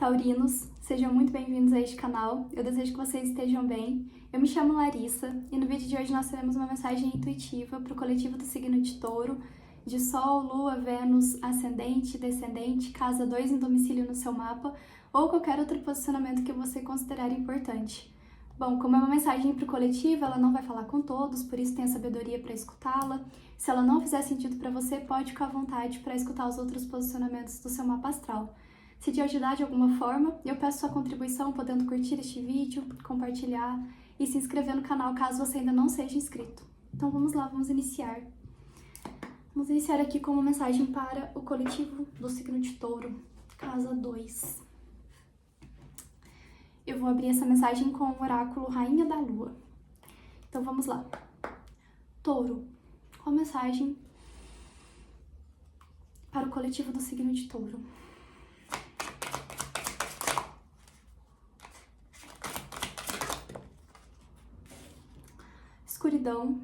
Taurinos, sejam muito bem-vindos a este canal. Eu desejo que vocês estejam bem. Eu me chamo Larissa e no vídeo de hoje nós teremos uma mensagem intuitiva para o coletivo do signo de Touro, de Sol, Lua, Vênus, Ascendente, Descendente, Casa 2 em domicílio no seu mapa ou qualquer outro posicionamento que você considerar importante. Bom, como é uma mensagem para o coletivo, ela não vai falar com todos, por isso tenha sabedoria para escutá-la. Se ela não fizer sentido para você, pode ficar à vontade para escutar os outros posicionamentos do seu mapa astral. Se te ajudar de alguma forma, eu peço sua contribuição podendo curtir este vídeo, compartilhar e se inscrever no canal caso você ainda não seja inscrito. Então vamos lá, vamos iniciar. Vamos iniciar aqui com uma mensagem para o coletivo do signo de Touro, Casa 2. Eu vou abrir essa mensagem com o oráculo Rainha da Lua. Então vamos lá. Touro, qual a mensagem para o coletivo do signo de Touro? Escuridão.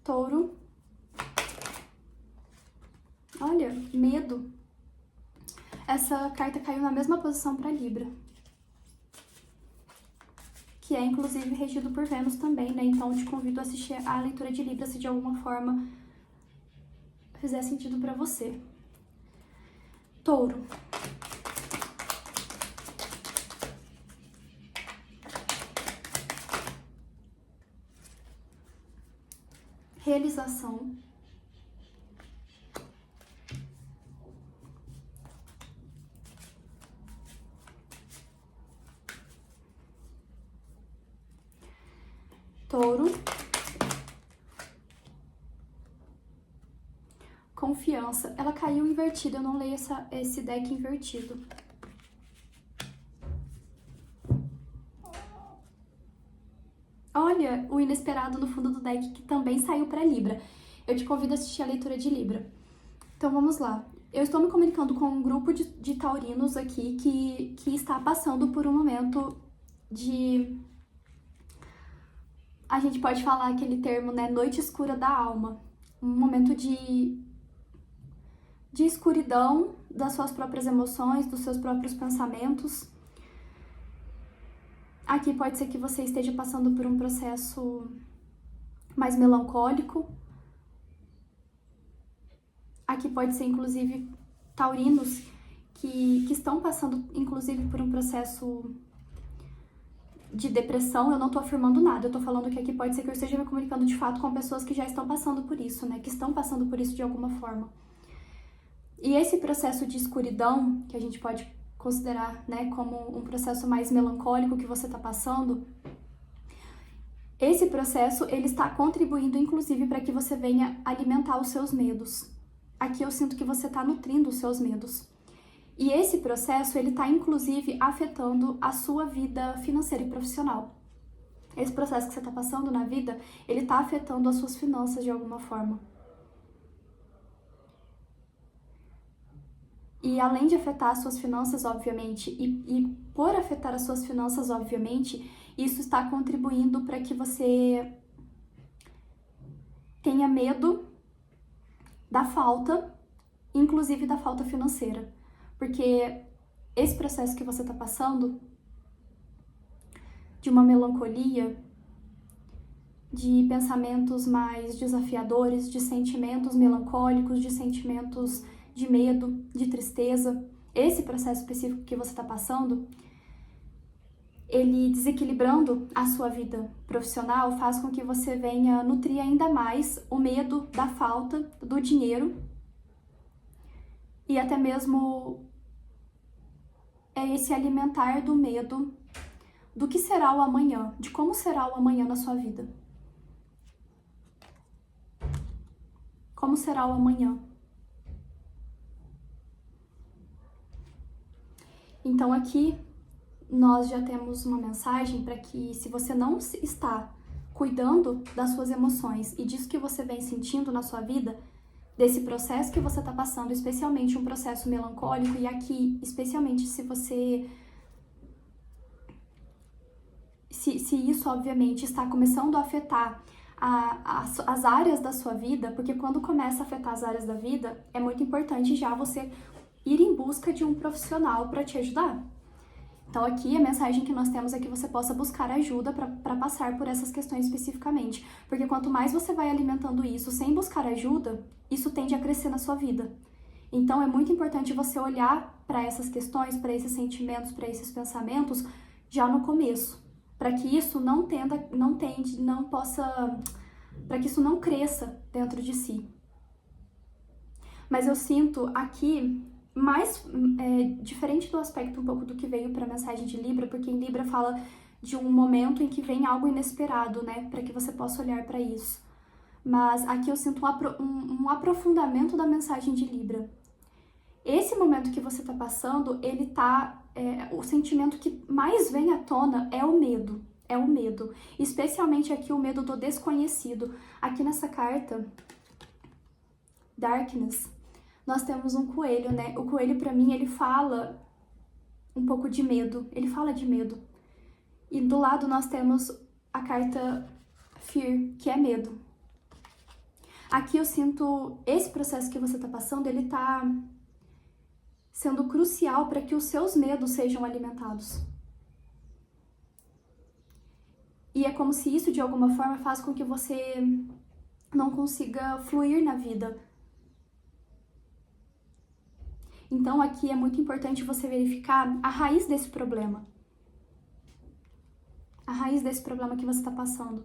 Touro. Olha, medo. Essa carta caiu na mesma posição para Libra, que é inclusive regido por Vênus também, né? Então eu te convido a assistir a leitura de Libra se de alguma forma fizer sentido para você. Touro. Realização. Touro. Confiança. Ela caiu invertida, eu não leio esse deck invertido. Olha, o inesperado no fundo do deck que também saiu para Libra. Eu te convido a assistir a leitura de Libra. Então vamos lá. Eu estou me comunicando com um grupo de taurinos aqui que está passando por um momento de... A gente pode falar aquele termo, né? Noite escura da alma. Um momento de escuridão das suas próprias emoções, dos seus próprios pensamentos. Aqui pode ser que você esteja passando por um processo mais melancólico. Aqui pode ser, inclusive, taurinos que estão passando, inclusive, por um processo de depressão. Eu não tô afirmando nada, eu tô falando que aqui pode ser que eu esteja me comunicando de fato com pessoas que já estão passando por isso, né? Que estão passando por isso de alguma forma. E esse processo de escuridão, que a gente pode considerar, né, como um processo mais melancólico que você tá passando, esse processo, ele está contribuindo, inclusive, para que você venha alimentar os seus medos. Aqui eu sinto que você tá nutrindo os seus medos. E esse processo, ele tá, inclusive, afetando a sua vida financeira e profissional. Esse processo que você tá passando na vida, ele tá afetando as suas finanças de alguma forma. E além de afetar as suas finanças, obviamente, e por afetar as suas finanças, obviamente, isso está contribuindo para que você tenha medo da falta, inclusive da falta financeira. Porque esse processo que você está passando, de uma melancolia, de pensamentos mais desafiadores, de sentimentos melancólicos, de sentimentos de medo, de tristeza, esse processo específico que você está passando, ele desequilibrando a sua vida profissional faz com que você venha nutrir ainda mais o medo da falta do dinheiro e até mesmo esse alimentar do medo do que será o amanhã, de como será o amanhã na sua vida. Como será o amanhã? Então aqui nós já temos uma mensagem para que, se você não está cuidando das suas emoções e disso que você vem sentindo na sua vida, desse processo que você está passando, especialmente um processo melancólico, e aqui, especialmente se você... Se isso, obviamente, está começando a afetar as áreas da sua vida, porque quando começa a afetar as áreas da vida, é muito importante já você ir em busca de um profissional para te ajudar. Então aqui a mensagem que nós temos é que você possa buscar ajuda para passar por essas questões especificamente, porque quanto mais você vai alimentando isso sem buscar ajuda, isso tende a crescer na sua vida. Então é muito importante você olhar para essas questões, para esses sentimentos, para esses pensamentos já no começo, para que isso para que isso não cresça dentro de si. Mas eu sinto aqui diferente do aspecto um pouco do que veio para a mensagem de Libra, porque em Libra fala de um momento em que vem algo inesperado, né, para que você possa olhar para isso. Mas aqui eu sinto um aprofundamento da mensagem de Libra. Esse momento que você está passando, o sentimento que mais vem à tona é o medo. É o medo. Especialmente aqui o medo do desconhecido. Aqui nessa carta, Darkness, nós temos um coelho, né? O coelho, pra mim, ele fala um pouco de medo. Ele fala de medo. E do lado nós temos a carta Fear, que é medo. Aqui eu sinto esse processo que você tá passando, ele tá sendo crucial para que os seus medos sejam alimentados. E é como se isso, de alguma forma, faz com que você não consiga fluir na vida. Então, aqui é muito importante você verificar a raiz desse problema. A raiz desse problema que você está passando.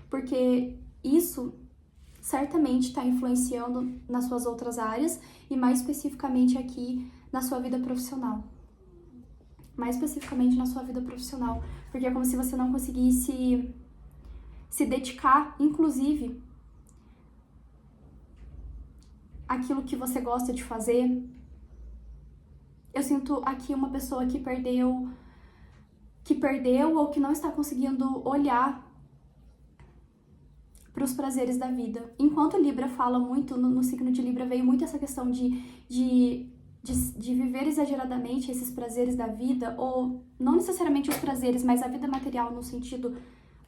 Porque isso certamente está influenciando nas suas outras áreas e mais especificamente aqui na sua vida profissional. Mais especificamente na sua vida profissional. Porque é como se você não conseguisse se dedicar, inclusive, aquilo que você gosta de fazer. Eu sinto aqui uma pessoa que perdeu ou que não está conseguindo olhar para os prazeres da vida. Enquanto Libra fala muito, no signo de Libra veio muito essa questão de viver exageradamente esses prazeres da vida, ou não necessariamente os prazeres, mas a vida material no sentido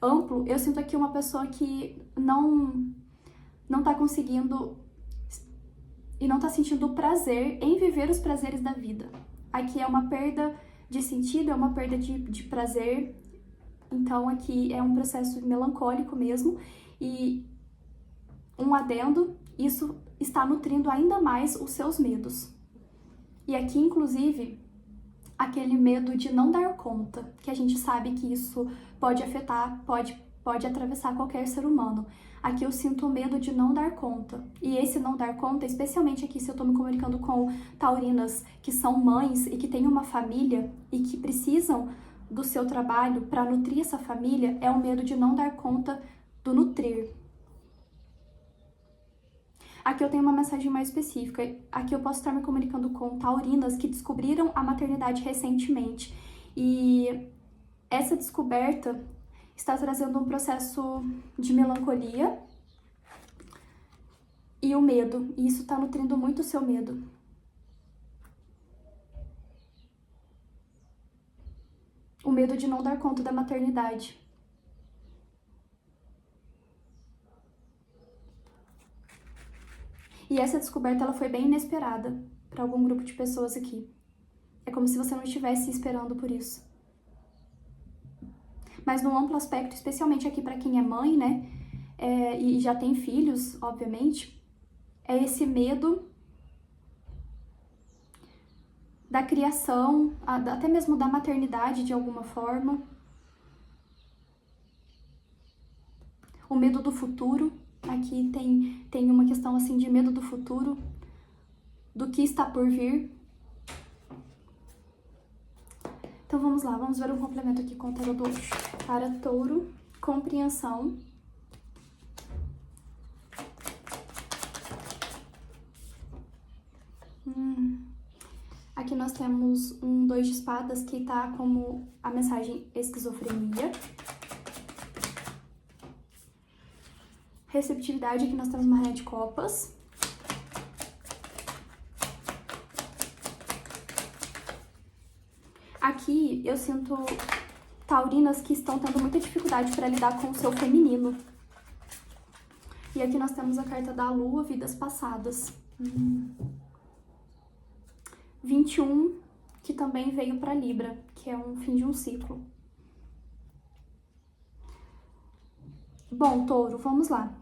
amplo. Eu sinto aqui uma pessoa que não está conseguindo e não está sentindo prazer em viver os prazeres da vida. Aqui é uma perda de sentido, é uma perda de prazer. Então aqui é um processo melancólico mesmo. E um adendo, isso está nutrindo ainda mais os seus medos. E aqui, inclusive, aquele medo de não dar conta, que a gente sabe que isso pode afetar, pode atravessar qualquer ser humano. Aqui eu sinto o medo de não dar conta. E esse não dar conta, especialmente aqui se eu tô me comunicando com taurinas que são mães e que têm uma família e que precisam do seu trabalho para nutrir essa família, é o medo de não dar conta do nutrir. Aqui eu tenho uma mensagem mais específica. Aqui eu posso estar me comunicando com taurinas que descobriram a maternidade recentemente. E essa descoberta está trazendo um processo de melancolia e o medo. E isso está nutrindo muito o seu medo. O medo de não dar conta da maternidade. E essa descoberta ela foi bem inesperada para algum grupo de pessoas aqui. É como se você não estivesse esperando por isso. Mas no amplo aspecto, especialmente aqui para quem é mãe, né, e já tem filhos, obviamente, é esse medo da criação, até mesmo da maternidade de alguma forma. O medo do futuro. Aqui tem uma questão assim de medo do futuro, do que está por vir. Então vamos lá, vamos ver um complemento aqui com o tarô do Osho. Para Touro, compreensão. Aqui nós temos um 2 de espadas que tá como a mensagem esquizofrenia. receptividade, aqui nós temos uma rainha de copas. Aqui eu sinto taurinas que estão tendo muita dificuldade para lidar com o seu feminino. E aqui nós temos a carta da lua, vidas passadas. 21, que também veio para Libra, que é um fim de um ciclo. Bom, touro, vamos lá.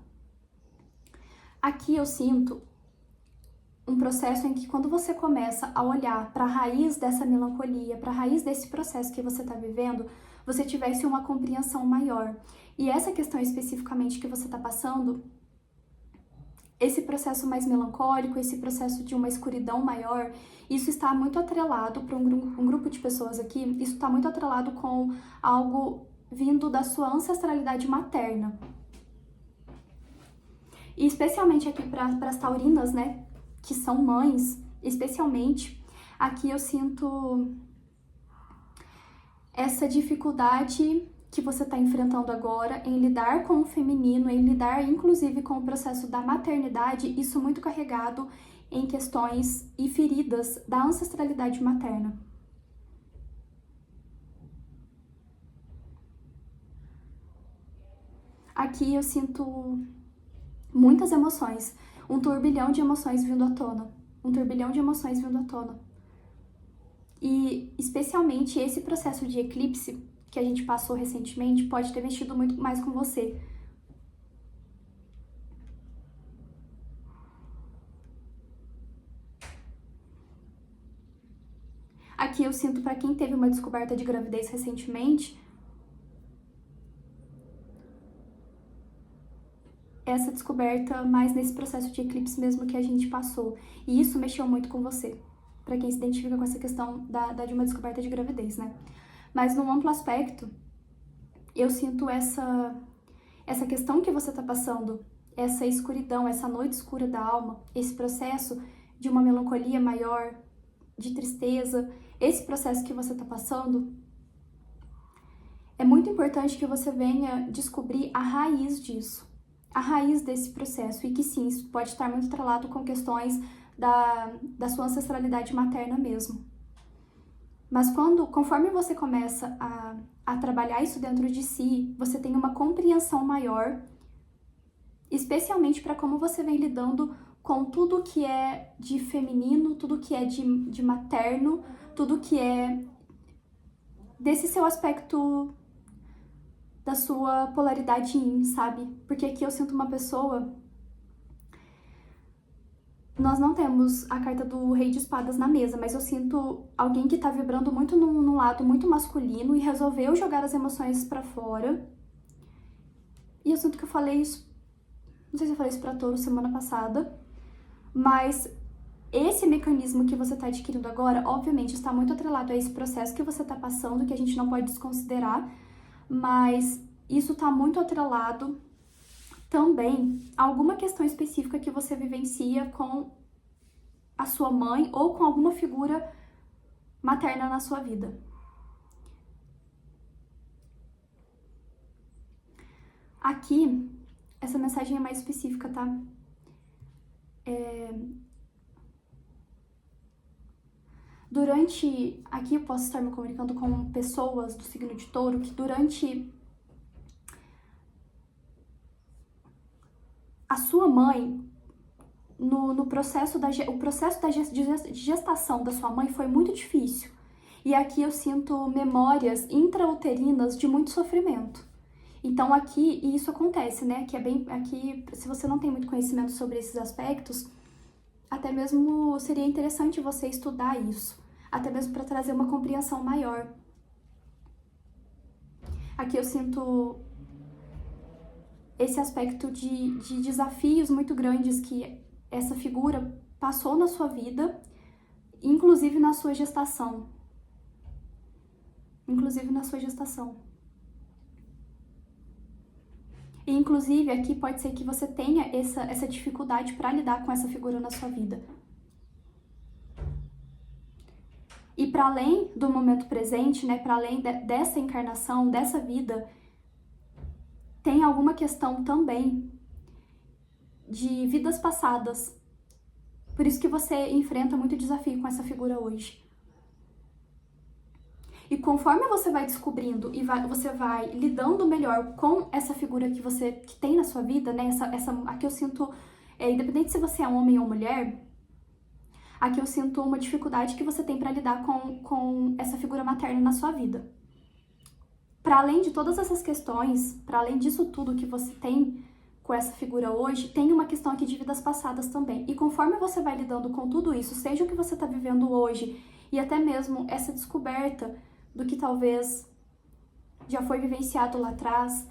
Aqui eu sinto um processo em que quando você começa a olhar para a raiz dessa melancolia, para a raiz desse processo que você está vivendo, você tivesse uma compreensão maior. E essa questão especificamente que você está passando, esse processo mais melancólico, esse processo de uma escuridão maior, isso está muito atrelado para um grupo de pessoas aqui, isso está muito atrelado com algo vindo da sua ancestralidade materna. E especialmente aqui para as taurinas, né, que são mães, especialmente, aqui eu sinto essa dificuldade que você está enfrentando agora em lidar com o feminino, em lidar inclusive com o processo da maternidade, isso muito carregado em questões e feridas da ancestralidade materna. Aqui eu sinto muitas emoções, um turbilhão de emoções vindo à tona, um turbilhão de emoções vindo à tona. E especialmente esse processo de eclipse que a gente passou recentemente pode ter mexido muito mais com você. Aqui eu sinto para quem teve uma descoberta de gravidez recentemente, essa descoberta mais nesse processo de eclipse mesmo que a gente passou. E isso mexeu muito com você, para quem se identifica com essa questão de uma descoberta de gravidez, né? Mas num amplo aspecto, eu sinto essa questão que você tá passando, essa escuridão, essa noite escura da alma, esse processo de uma melancolia maior, de tristeza, esse processo que você tá passando, é muito importante que você venha descobrir a raiz disso. A raiz desse processo, e que sim, isso pode estar muito atrelado com questões da sua ancestralidade materna mesmo. Mas conforme você começa a trabalhar isso dentro de si, você tem uma compreensão maior, especialmente para como você vem lidando com tudo que é de feminino, tudo que é de materno, tudo que é desse seu aspecto da sua polaridade yin, sabe? Porque aqui eu sinto uma pessoa... Nós não temos a carta do Rei de Espadas na mesa, mas eu sinto alguém que tá vibrando muito num lado muito masculino e resolveu jogar as emoções pra fora. E eu sinto que eu falei isso... Não sei se eu falei isso pra touro semana passada, mas esse mecanismo que você tá adquirindo agora, obviamente, está muito atrelado a esse processo que você tá passando, que a gente não pode desconsiderar, mas isso tá muito atrelado também a alguma questão específica que você vivencia com a sua mãe ou com alguma figura materna na sua vida. Aqui, essa mensagem é mais específica, tá? Aqui eu posso estar me comunicando com pessoas do signo de touro que durante a sua mãe, o processo de gestação da sua mãe foi muito difícil. E aqui eu sinto memórias intrauterinas de muito sofrimento. Então aqui, e isso acontece, né? Aqui, se você não tem muito conhecimento sobre esses aspectos, até mesmo seria interessante você estudar isso, até mesmo para trazer uma compreensão maior. Aqui eu sinto esse aspecto de desafios muito grandes que essa figura passou na sua vida, inclusive na sua gestação. E, inclusive, aqui pode ser que você tenha essa dificuldade para lidar com essa figura na sua vida. E para além do momento presente, né, para além dessa encarnação, dessa vida, tem alguma questão também de vidas passadas. Por isso que você enfrenta muito desafio com essa figura hoje. E conforme você vai descobrindo e você vai lidando melhor com essa figura que tem na sua vida, né? Aqui eu sinto, independente se você é homem ou mulher, aqui eu sinto uma dificuldade que você tem para lidar com essa figura materna na sua vida. Para além de todas essas questões, para além disso tudo que você tem com essa figura hoje, tem uma questão aqui de vidas passadas também. E conforme você vai lidando com tudo isso, seja o que você está vivendo hoje, e até mesmo essa descoberta do que talvez já foi vivenciado lá atrás,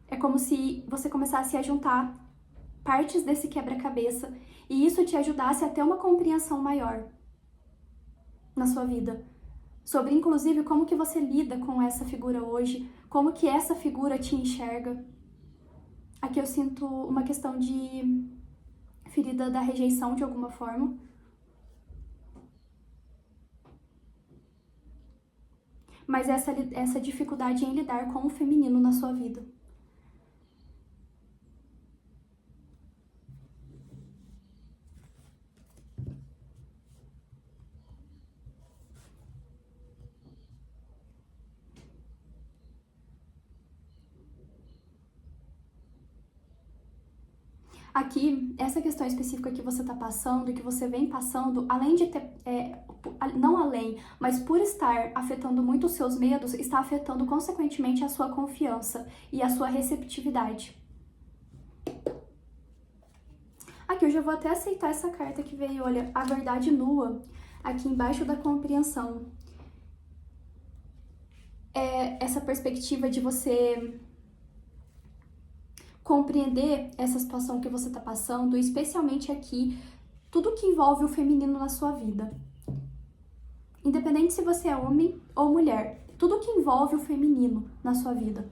é como se você começasse a juntar partes desse quebra-cabeça e isso te ajudasse a ter uma compreensão maior na sua vida. Sobre, inclusive, como que você lida com essa figura hoje, como que essa figura te enxerga. Aqui eu sinto uma questão de ferida da rejeição de alguma forma. Mas essa dificuldade em lidar com o feminino na sua vida. Aqui, essa questão específica que você está passando, que você vem passando, além de ter, não além, mas por estar afetando muito os seus medos, está afetando consequentemente a sua confiança e a sua receptividade. Aqui eu já vou até aceitar essa carta que veio, olha, a verdade nua, aqui embaixo da compreensão. É essa perspectiva de você compreender essa situação que você está passando, especialmente aqui, tudo que envolve o feminino na sua vida. Independente se você é homem ou mulher, tudo que envolve o feminino na sua vida.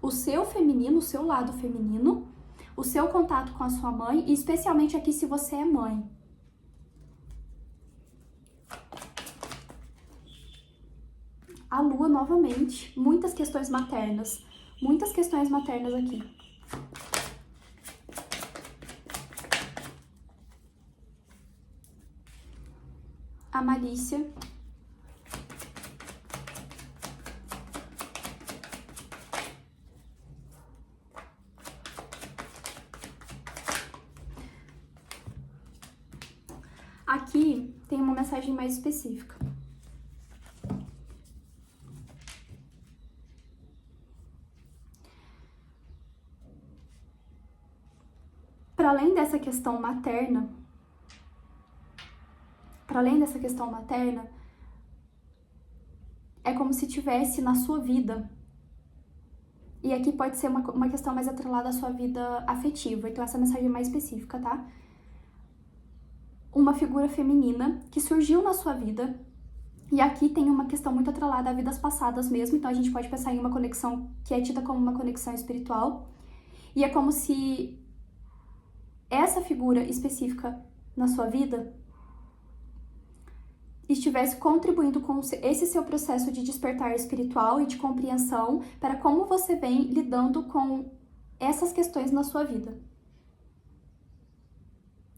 O seu feminino, o seu lado feminino, o seu contato com a sua mãe, e especialmente aqui se você é mãe. A lua novamente, muitas questões maternas aqui. A malícia. Aqui tem uma mensagem mais específica. Para além dessa questão materna, é como se tivesse na sua vida, e aqui pode ser uma questão mais atrelada à sua vida afetiva, então essa mensagem é mais específica, tá? Uma figura feminina que surgiu na sua vida, e aqui tem uma questão muito atrelada a vidas passadas mesmo, então a gente pode pensar em uma conexão que é tida como uma conexão espiritual, e é como se essa figura específica na sua vida estivesse contribuindo com esse seu processo de despertar espiritual e de compreensão para como você vem lidando com essas questões na sua vida.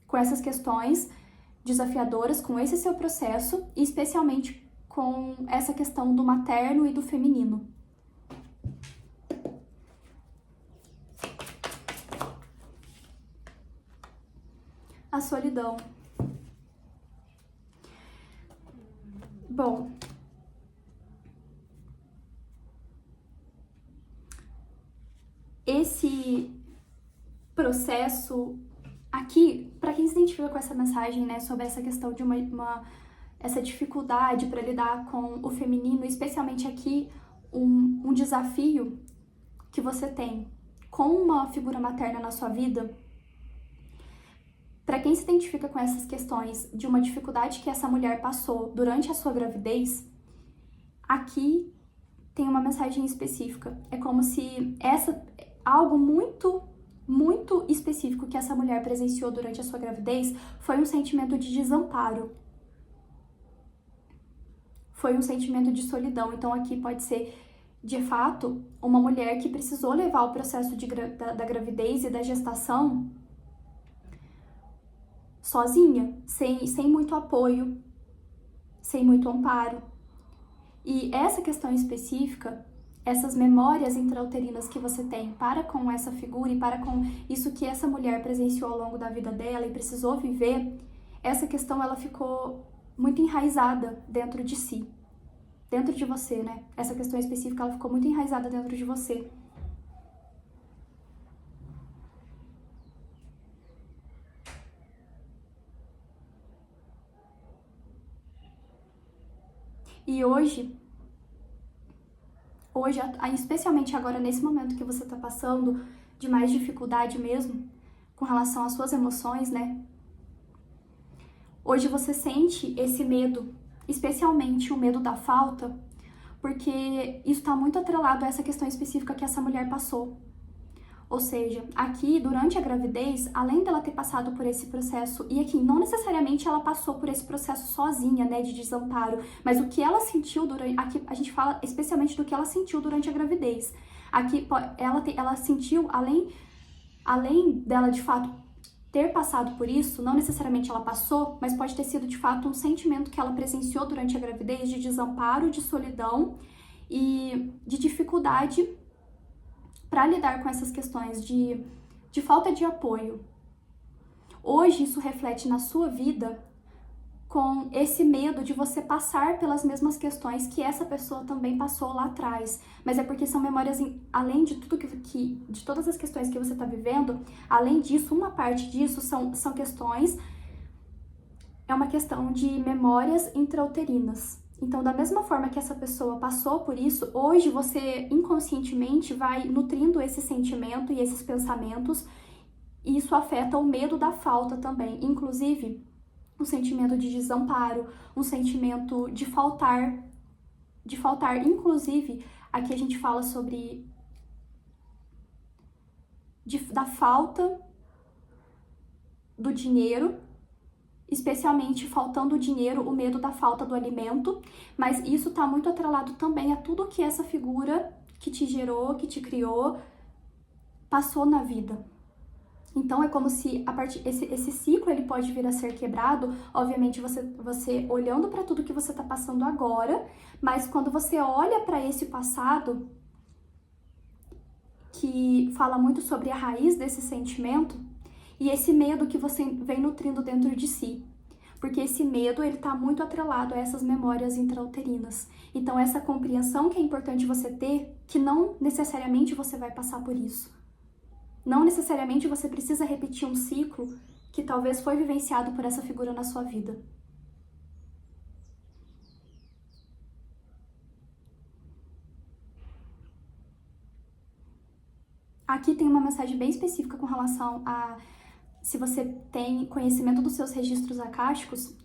Com essas questões desafiadoras, com esse seu processo e especialmente com essa questão do materno e do feminino. A solidão. Bom, esse processo aqui, para quem se identifica com essa mensagem, né, sobre essa questão de essa dificuldade para lidar com o feminino, especialmente aqui um desafio que você tem com uma figura materna na sua vida. Para quem se identifica com essas questões de uma dificuldade que essa mulher passou durante a sua gravidez, aqui tem uma mensagem específica. É como se algo muito, muito específico que essa mulher presenciou durante a sua gravidez foi um sentimento de desamparo. Foi um sentimento de solidão. Então aqui pode ser de fato, uma mulher que precisou levar o processo da gravidez e da gestação sozinha, sem muito apoio, sem muito amparo. E essa questão específica, essas memórias intrauterinas que você tem para com essa figura e para com isso que essa mulher presenciou ao longo da vida dela e precisou viver, essa questão ela ficou muito enraizada dentro de si, dentro de você, né? Essa questão específica ela ficou muito enraizada dentro de você. E hoje, especialmente agora nesse momento que você está passando de mais dificuldade mesmo com relação às suas emoções, né? Hoje você sente esse medo, especialmente o medo da falta, porque isso está muito atrelado a essa questão específica que essa mulher passou. Ou seja, aqui, durante a gravidez, além dela ter passado por esse processo, e aqui, não necessariamente ela passou por esse processo sozinha, né, de desamparo, mas o que ela sentiu durante, aqui a gente fala especialmente do que ela sentiu durante a gravidez. Aqui, ela sentiu, além dela, de fato, ter passado por isso, não necessariamente ela passou, mas pode ter sido, de fato, um sentimento que ela presenciou durante a gravidez de desamparo, de solidão e de dificuldade para lidar com essas questões de falta de apoio. Hoje isso reflete na sua vida com esse medo de você passar pelas mesmas questões que essa pessoa também passou lá atrás. Mas é porque são memórias, além de tudo de todas as questões que você está vivendo, além disso, uma parte disso são questões, é uma questão de memórias intrauterinas. Então, da mesma forma que essa pessoa passou por isso, hoje você inconscientemente vai nutrindo esse sentimento e esses pensamentos, e isso afeta o medo da falta também, inclusive um sentimento de desamparo, um sentimento de faltar, inclusive, aqui a gente fala sobre da falta do dinheiro, especialmente faltando o dinheiro, o medo da falta do alimento, mas isso está muito atrelado também a tudo que essa figura que te gerou, que te criou, passou na vida. Então é como se esse ciclo ele pode vir a ser quebrado, obviamente você olhando para tudo que você está passando agora, mas quando você olha para esse passado, que fala muito sobre a raiz desse sentimento, e esse medo que você vem nutrindo dentro de si. Porque esse medo, ele tá muito atrelado a essas memórias intrauterinas. Então, essa compreensão que é importante você ter, que não necessariamente você vai passar por isso. Não necessariamente você precisa repetir um ciclo que talvez foi vivenciado por essa figura na sua vida. Aqui tem uma mensagem bem específica com relação a se você tem conhecimento dos seus registros akáshicos,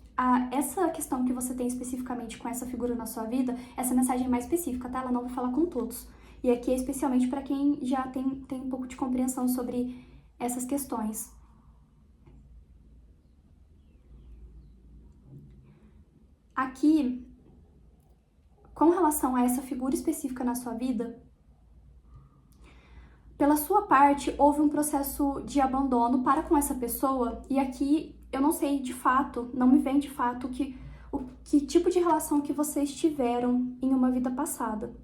essa questão que você tem especificamente com essa figura na sua vida, essa mensagem é mais específica, tá? Ela não vai falar com todos. E aqui é especialmente para quem já tem um pouco de compreensão sobre essas questões. Aqui, com relação a essa figura específica na sua vida, pela sua parte, houve um processo de abandono para com essa pessoa, e aqui eu não sei de fato, não me vem de fato que tipo de relação que vocês tiveram em uma vida passada.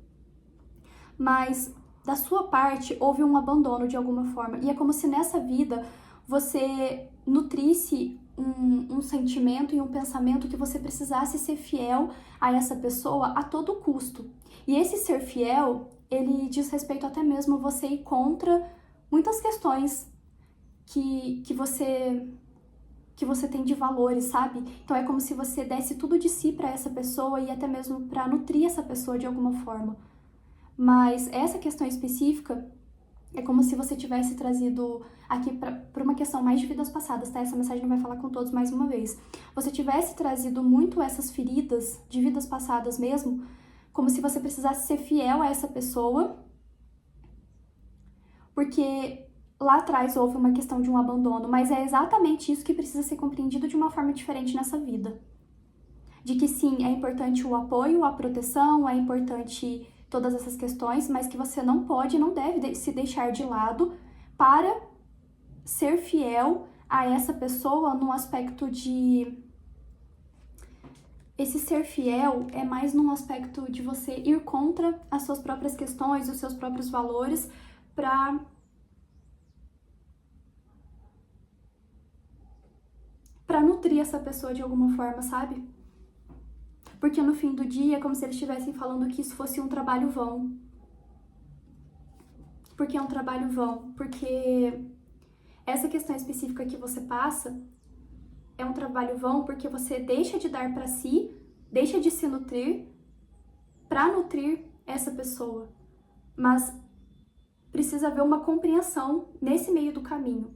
Mas da sua parte, houve um abandono de alguma forma, e é como se nessa vida você nutrisse um sentimento e um pensamento que você precisasse ser fiel a essa pessoa a todo custo. E esse ser fiel, ele diz respeito até mesmo a você ir contra muitas questões que você tem de valores, sabe? Então é como se você desse tudo de si para essa pessoa e até mesmo para nutrir essa pessoa de alguma forma. Mas essa questão específica é como se você tivesse trazido aqui para uma questão mais de vidas passadas, tá? Essa mensagem não vai falar com todos mais uma vez. Você tivesse trazido muito essas feridas de vidas passadas mesmo, como se você precisasse ser fiel a essa pessoa, porque lá atrás houve uma questão de um abandono, mas é exatamente isso que precisa ser compreendido de uma forma diferente nessa vida. De que sim, é importante o apoio, a proteção, é importante todas essas questões, mas que você não pode, não deve se deixar de lado para ser fiel a essa pessoa no aspecto de... Esse ser fiel é mais num aspecto de você ir contra as suas próprias questões, os seus próprios valores, para nutrir essa pessoa de alguma forma, sabe? Porque no fim do dia é como se eles estivessem falando que isso fosse um trabalho vão. Por que é um trabalho vão? Porque essa questão específica que você passa é um trabalho vão porque você deixa de dar para si, deixa de se nutrir para nutrir essa pessoa. Mas precisa haver uma compreensão nesse meio do caminho.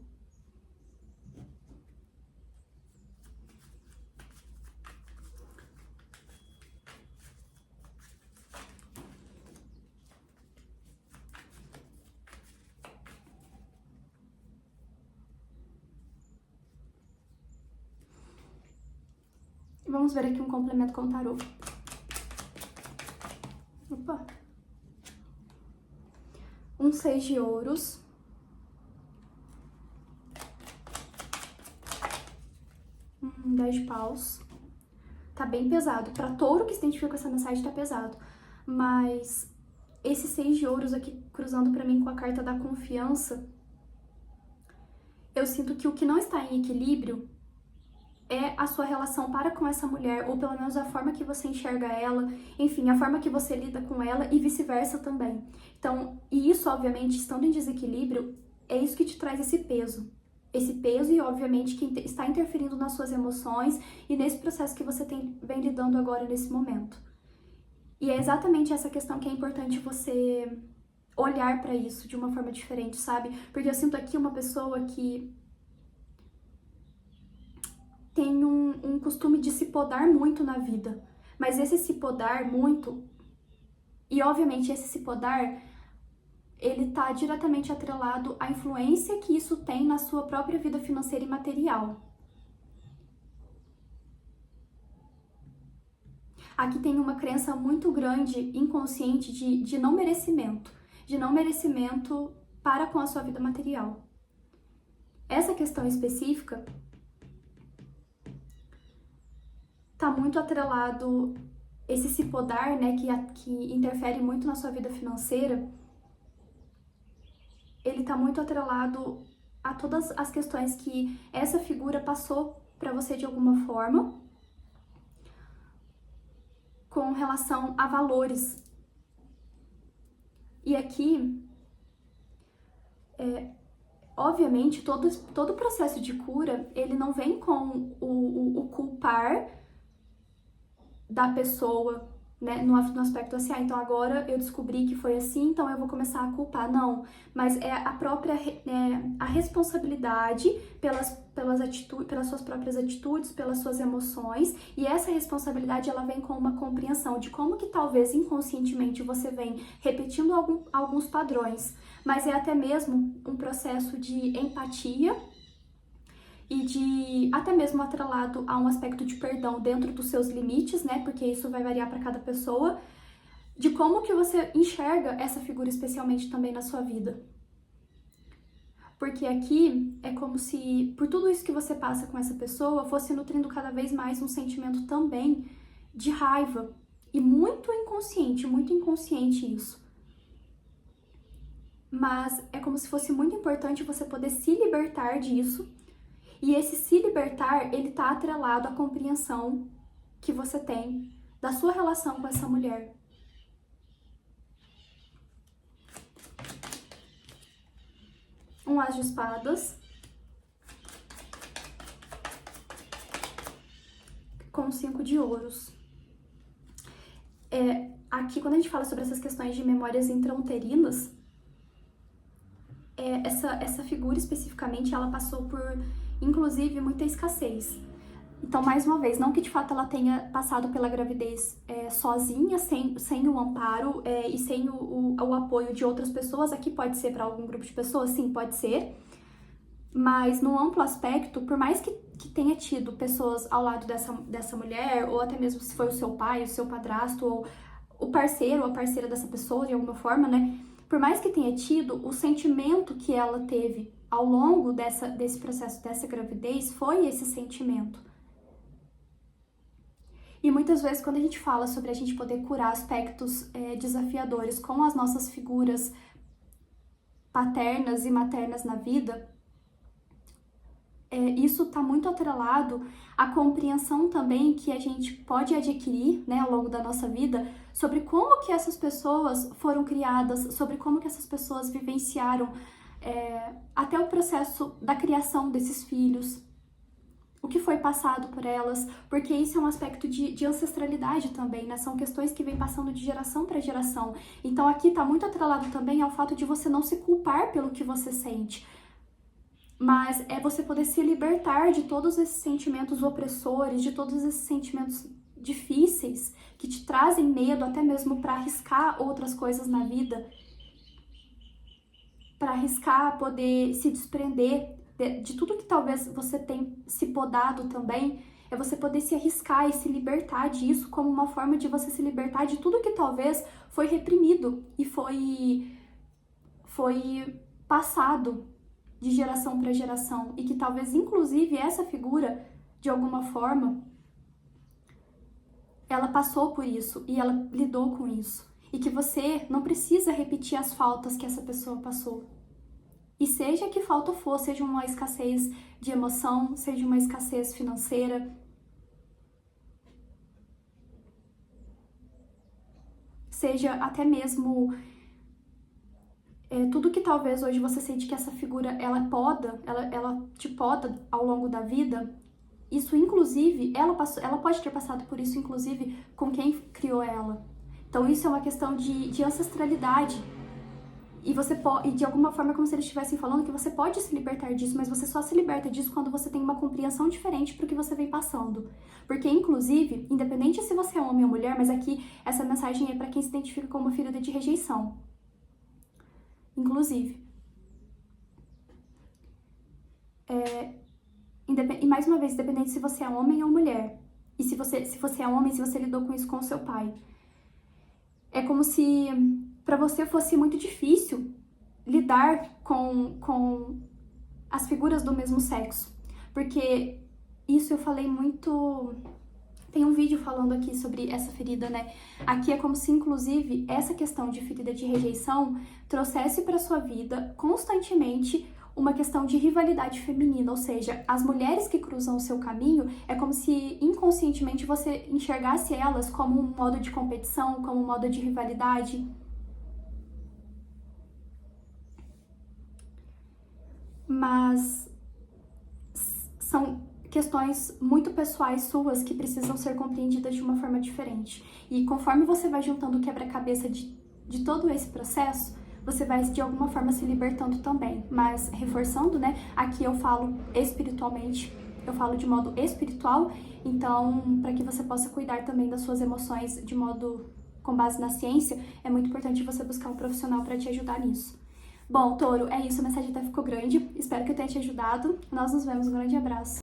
Vamos ver aqui um complemento com o tarô. Opa! Um 6 de ouros. Um 10 de paus. Tá bem pesado. Pra touro que se identifica com essa mensagem, tá pesado. Mas esse 6 de ouros aqui, cruzando pra mim com a carta da confiança, eu sinto que o que não está em equilíbrio é a sua relação para com essa mulher, ou pelo menos a forma que você enxerga ela, enfim, a forma que você lida com ela e vice-versa também. Então, e isso, obviamente, estando em desequilíbrio, é isso que te traz esse peso. Esse peso e, obviamente, que está interferindo nas suas emoções e nesse processo que você vem lidando agora nesse momento. E é exatamente essa questão que é importante você olhar para isso de uma forma diferente, sabe? Porque eu sinto aqui uma pessoa que tem um costume de se podar muito na vida. Mas esse se podar muito, e obviamente esse se podar, ele tá diretamente atrelado à influência que isso tem na sua própria vida financeira e material. Aqui tem uma crença muito grande, inconsciente, de não merecimento. De não merecimento para com a sua vida material. Essa questão específica tá muito atrelado, esse se podar, né, que interfere muito na sua vida financeira, ele tá muito atrelado a todas as questões que essa figura passou para você de alguma forma, com relação a valores. E aqui, obviamente, todo processo de cura, ele não vem com o culpar da pessoa, né, no aspecto assim, então agora eu descobri que foi assim, então eu vou começar a culpar. Não, mas é a própria a responsabilidade pelas atitudes, pelas suas próprias atitudes, pelas suas emoções, e essa responsabilidade ela vem com uma compreensão de como que talvez inconscientemente você vem repetindo alguns padrões, mas é até mesmo um processo de empatia e de até mesmo atrelado a um aspecto de perdão dentro dos seus limites, né? Porque isso vai variar para cada pessoa, de como que você enxerga essa figura especialmente também na sua vida. Porque aqui é como se, por tudo isso que você passa com essa pessoa, fosse nutrindo cada vez mais um sentimento também de raiva. E muito inconsciente isso. Mas é como se fosse muito importante você poder se libertar disso. E esse se libertar, ele tá atrelado à compreensão que você tem da sua relação com essa mulher. Um as de espadas. Com 5 de ouros. Aqui, quando a gente fala sobre essas questões de memórias intrauterinas, essa figura especificamente, ela passou por, inclusive, muita escassez. Então, mais uma vez, não que de fato ela tenha passado pela gravidez sozinha, sem o amparo e sem o apoio de outras pessoas. Aqui pode ser para algum grupo de pessoas, sim, pode ser. Mas no amplo aspecto, por mais que tenha tido pessoas ao lado dessa mulher, ou até mesmo se foi o seu pai, o seu padrasto, ou o parceiro ou a parceira dessa pessoa, de alguma forma, né? Por mais que tenha tido, o sentimento que ela teve ao longo desse processo, dessa gravidez, foi esse sentimento. E muitas vezes, quando a gente fala sobre a gente poder curar aspectos desafiadores com as nossas figuras paternas e maternas na vida, isso está muito atrelado à compreensão também que a gente pode adquirir, né, ao longo da nossa vida, sobre como que essas pessoas foram criadas, sobre como que essas pessoas vivenciaram até o processo da criação desses filhos, o que foi passado por elas, porque isso é um aspecto de ancestralidade também, né? São questões que vêm passando de geração para geração. Então aqui está muito atrelado também ao fato de você não se culpar pelo que você sente, mas é você poder se libertar de todos esses sentimentos opressores, de todos esses sentimentos difíceis que te trazem medo até mesmo para arriscar outras coisas na vida, para arriscar poder se desprender de tudo que talvez você tenha se podado também, é você poder se arriscar e se libertar disso como uma forma de você se libertar de tudo que talvez foi reprimido e foi passado de geração para geração e que talvez, inclusive, essa figura, de alguma forma, ela passou por isso e ela lidou com isso. E que você não precisa repetir as faltas que essa pessoa passou. E seja que falta for, seja uma escassez de emoção, seja uma escassez financeira, seja até mesmo tudo que talvez hoje você sente que essa figura ela te poda ao longo da vida, isso inclusive, ela pode ter passado por isso inclusive com quem criou ela. Então isso é uma questão de ancestralidade. E você pode, e de alguma forma, como se eles estivessem falando que você pode se libertar disso, mas você só se liberta disso quando você tem uma compreensão diferente pro que você vem passando. Porque, inclusive, independente se você é homem ou mulher, mas aqui essa mensagem é para quem se identifica como ferida de rejeição. Inclusive. E mais uma vez, independente se você é homem ou mulher. E se você é homem, se você lidou com isso com o seu pai. É como se para você fosse muito difícil lidar com as figuras do mesmo sexo. Porque isso eu falei muito... Tem um vídeo falando aqui sobre essa ferida, né? Aqui é como se, inclusive, essa questão de ferida de rejeição trouxesse para sua vida constantemente uma questão de rivalidade feminina, ou seja, as mulheres que cruzam o seu caminho, é como se inconscientemente você enxergasse elas como um modo de competição, como um modo de rivalidade. Mas são questões muito pessoais suas que precisam ser compreendidas de uma forma diferente. E conforme você vai juntando o quebra-cabeça de todo esse processo, você vai de alguma forma se libertando também. Mas reforçando, né, aqui eu falo espiritualmente, eu falo de modo espiritual, então para que você possa cuidar também das suas emoções de modo com base na ciência, é muito importante você buscar um profissional para te ajudar nisso. Bom, Touro, é isso, a mensagem até ficou grande, espero que eu tenha te ajudado, nós nos vemos, um grande abraço.